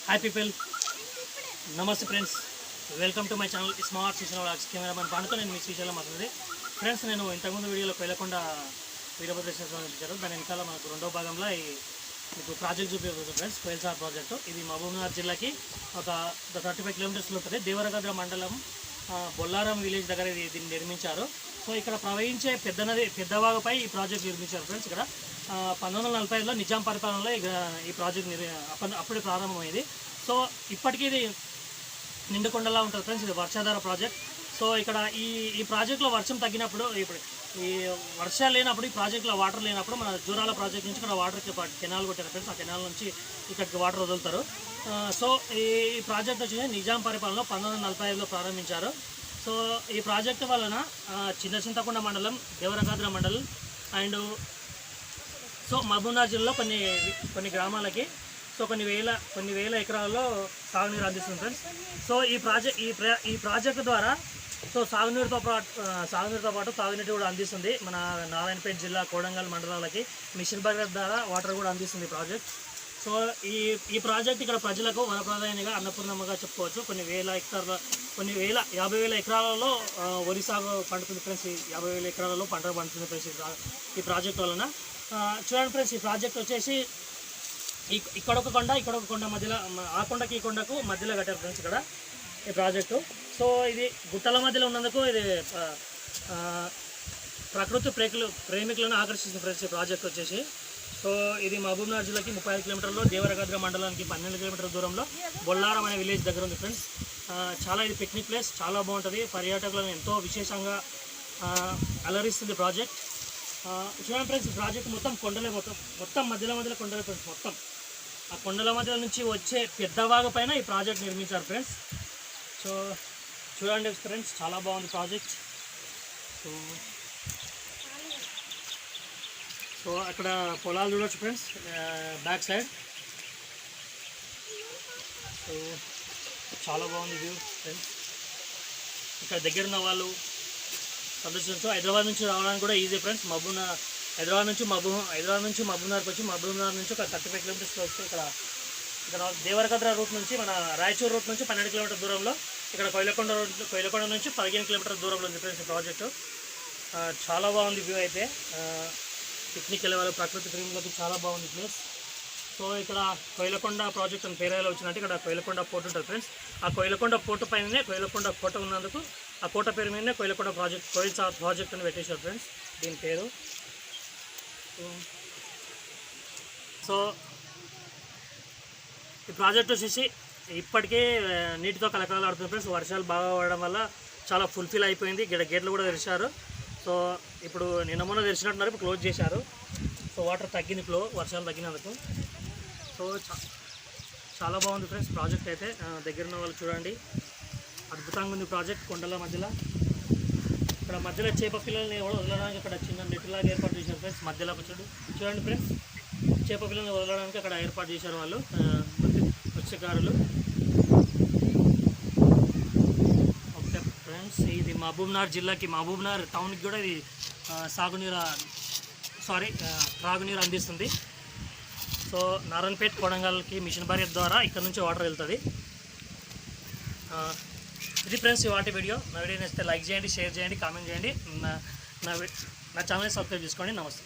Hi people, నమస్తే friends. Welcome to my channel smart Srisailam vlogs. Cameraman పాండుతో నేను మీ శ్రీశైలం మాట్లాడుతుంది. ఫ్రెండ్స్, నేను ఇంతకుముందు వీడియోలో వెళ్ళకుండా వీరభద్రేశ్వర చూపించారు. దాని వెనకాల మనకు రెండో భాగంలో మీకు ప్రాజెక్ట్ చూపించవచ్చు ఫ్రెండ్స్. కోయిల్సార్ ప్రాజెక్టు ఇది మహబూబ్నగర్ జిల్లాకి ఒక 35 కిలోమీటర్స్లో ఉంటుంది. దేవరగద్ర మండలం బొల్లారం విలేజ్ దగ్గర దీన్ని నిర్మించారు. సో ఇక్కడ ప్రవహించే పెద్దవాగపై ఈ ప్రాజెక్ట్ నిర్మించారు ఫ్రెండ్స్. ఇక్కడ 1945లో నిజాం పరిపాలనలో ఈ ప్రాజెక్ట్ అప్పుడే ప్రారంభమైంది. సో ఇప్పటికీ ఇది నిండుకొండలా ఉంటుంది ఫ్రెండ్స్. ఇది వర్షాధార ప్రాజెక్ట్. సో ఇక్కడ ఈ ప్రాజెక్ట్లో వర్షం తగ్గినప్పుడు, ఇప్పుడు ఈ వర్షాలు లేనప్పుడు, ఈ ప్రాజెక్ట్లో వాటర్ లేనప్పుడు మన జూరాల ప్రాజెక్ట్ నుంచి ఇక్కడ వాటర్కి కెనాల్ కొట్టారు ఫ్రెండ్స్. ఆ కెనాల్ నుంచి ఇక్కడికి వాటర్ వదులుతారు. సో ఈ ప్రాజెక్ట్ వచ్చి నిజాం పరిపాలనలో 1945లో ప్రారంభించారు. సో ఈ ప్రాజెక్టు వలన చింతకుంట మండలం, దేవరగద్ర మండలం అండ్ సో మహబూబ్నగర్ జిల్లాలో కొన్ని గ్రామాలకి కొన్ని వేల ఎకరాల్లో సాగునీరు అందిస్తుంది ఫ్రెండ్స్. సో ఈ ప్రాజెక్టు ద్వారా సో సాగునీరుతో పాటు తాగునీరు కూడా అందిస్తుంది. మన నారాయణపేట జిల్లా కోడంగల్ మండలాలకి మిషన్ భగీరథ ద్వారా వాటర్ కూడా అందిస్తుంది ప్రాజెక్ట్. సో ఈ ప్రాజెక్ట్ ఇక్కడ ప్రజలకు వరప్రదాయనిగా, అన్నపూర్ణమ్మగా చెప్పుకోవచ్చు. 50,000 ఎకరాలలో వరి సాగు పండుతుంది ఫ్రెండ్స్. 50,000 ఎకరాలలో పంట పండుతుంది ఫ్రెండ్స్ ఈ ప్రాజెక్ట్ వలన. చూడండి ఫ్రెండ్స్, ఈ ప్రాజెక్ట్ వచ్చేసి ఇక్కడ ఒక కొండ మధ్యలో, ఆ కొండకి ఈ కొండకు మధ్యలో కట్టారు ఫ్రెండ్స్ ఇక్కడ ఈ ప్రాజెక్టు. సో ఇది గుట్టల మధ్యలో ఉన్నందుకు ఇది ప్రకృతి ప్రేమికులను ఆకర్షిస్తుంది ఫ్రెండ్స్ ఈ ప్రాజెక్ట్ వచ్చేసి. సో ఇది మహబూబ్నగర్ జిల్లాకి 35 కిలోమీటర్లో, దేవరగద్ర మండలానికి 12 కిలోమీటర్ల దూరంలో బొల్లారం అనే విలేజ్ దగ్గర ఉంది ఫ్రెండ్స్. ఇది పిక్నిక్ ప్లేస్, చాలా బాగుంటుంది. పర్యాటకులను ఎంతో విశేషంగా అలరిస్తుంది ప్రాజెక్ట్. చూడండి ఫ్రెండ్స్, ఈ ప్రాజెక్ట్ మొత్తం కొండలే, మొత్తం మధ్యలో కొండలే ఫ్రెండ్స్. మొత్తం ఆ కొండల మధ్యలో నుంచి వచ్చే పెద్దవాగ పైన ఈ ప్రాజెక్ట్ నిర్మించారు ఫ్రెండ్స్. సో చూడండి ఫ్రెండ్స్, చాలా బాగుంది ప్రాజెక్ట్. సో అక్కడ పొలాలు చూడవచ్చు ఫ్రెండ్స్ బ్యాక్ సైడ్. సో చాలా బాగుంది వ్యూ ఫ్రెండ్స్. ఇక్కడ దగ్గర ఉన్న వాళ్ళు సందర్శించవచ్చు. హైదరాబాద్ నుంచి రావడానికి కూడా ఈజీ ఫ్రెండ్స్. హైదరాబాద్ నుంచి మహబూబ్నగర్కి వచ్చి, మహబూబ్నగర్ నుంచి ఒక 35 కిలోమీటర్స్లో వస్తే ఇక్కడ దేవరగద్ర రూట్ నుంచి, మన రాయచూర్ రూట్ నుంచి 12 కిలోమీటర్ దూరంలో, ఇక్కడ కోయిలకొండ నుంచి 15 కిలోమీటర్ దూరంలో ఉంది ఫ్రెండ్స్ ప్రాజెక్టు. చాలా బాగుంది వ్యూ అయితే. పిక్నిక్ వెళ్ళే వాళ్ళు, ప్రకృతి ప్రేమికులకు చాలా బాగుంది ప్లేస్. సో ఇక్కడ కోయిలకొండ ప్రాజెక్ట్ అని పేరు ఎలా వచ్చినట్టు ఇక్కడ కోయిలకొండ పోర్ట్ ఉంటుంది ఫ్రెండ్స్. ఆ కోయిలకొండ పోర్టు పైననే కోయిలకొండ కోట ఉన్నందుకు ఆ కోట పేరు మీదనే కోయిలకొండ ప్రాజెక్ట్, కోయిల్సార్ ప్రాజెక్ట్ అని పెట్టేశారు ఫ్రెండ్స్ దీని పేరు. సో ఈ ప్రాజెక్ట్ వచ్చేసి ఇప్పటికే నీటితో కలకలాడుతుంది ఫ్రెండ్స్. వర్షాలు బాగా పడడం వల్ల చాలా ఫుల్ఫిల్ అయిపోయింది. గేట్లు కూడా తెరిచారు. సో ఇప్పుడు మొన్న తెరిచినట్టున్నారు, ఇప్పుడు క్లోజ్ చేశారు. సో వాటర్ తగ్గింది, వర్షాలు తగ్గినందుకు. సో చాలా బాగుంది ఫ్రెండ్స్ ప్రాజెక్ట్ అయితే. దగ్గర ఉన్న వాళ్ళు చూడండి, అద్భుతంగా ఉంది ప్రాజెక్ట్. కొండల మధ్యలో, ఇక్కడ మధ్యలో చేప పిల్లల్ని వదలడానికి అక్కడ చిన్న నెట్లాగా ఏర్పాటు చేశారు ఫ్రెండ్స్. మధ్యలో చూడండి ఫ్రెండ్స్, చేప పిల్లల్ని వదలడానికి అక్కడ ఏర్పాటు చేశారు వాళ్ళు మత్స్యకారులు. ఓకే ఫ్రెండ్స్, ఇది మహబూబ్నగర్ జిల్లాకి, మహబూబ్నగర్ టౌన్కి కూడా ఇది త్రాగునీరు అందిస్తుంది. సో నారాయణపేట కోడంగల్కి మిషన్ భగీరథ ద్వారా ఇక్కడ నుంచి వాటర్ వెళ్తుంది. ఇది ఫ్రెండ్స్ వాటి వీడియో. నా వీడియో నచ్చితే లైక్ చేయండి, షేర్ చేయండి, కామెంట్ చేయండి. నా ఛానల్ని సబ్స్క్రైబ్ చేసుకోండి. నమస్తే.